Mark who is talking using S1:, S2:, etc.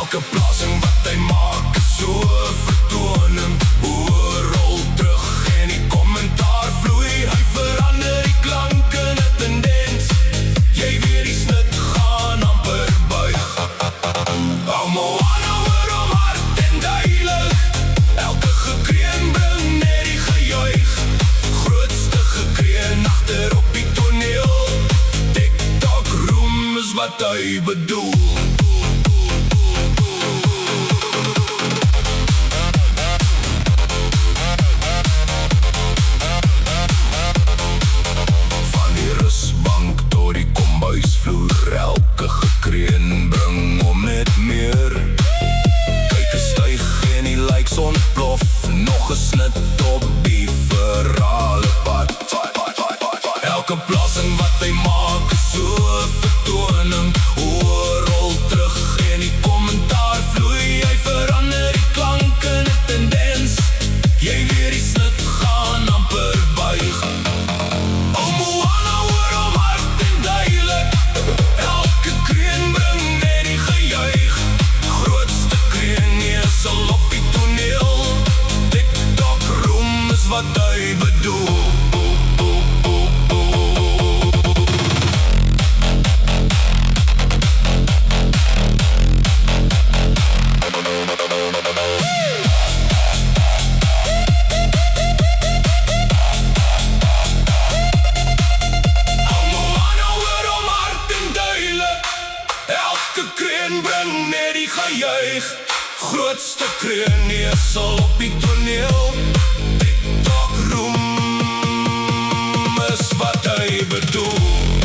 S1: Elke plasing wat hy maak is so vertoning. Oorrol terug en die kommentaar vloei. Hy verander die klank in 'n tendens. Jy weet die snit gaan amper buig. Hou Moana hoor om hard en duidelik. Elke gekreun bring net die gejuig. Grootste gekreun agter op die toneel. TikTok roem is wat hy bedoel. Elke gekreun bring om net meer. Kyk 'n styg en die likes ontplof. Nog 'n snit op die verhale pad. Elke plasing wat hy maak is so vertoning. Oorrol terug en die kommentaar vloei. Hy verander die klank in 'n tendens. Jy weet die snit gaan amper buig. Wat hy bedoel. Moana hoor om hard en duidelik. Elke kreun bring net die gejuig. Grootste kreun neersal op die toneel. TikTok roem is wat hy bedoel.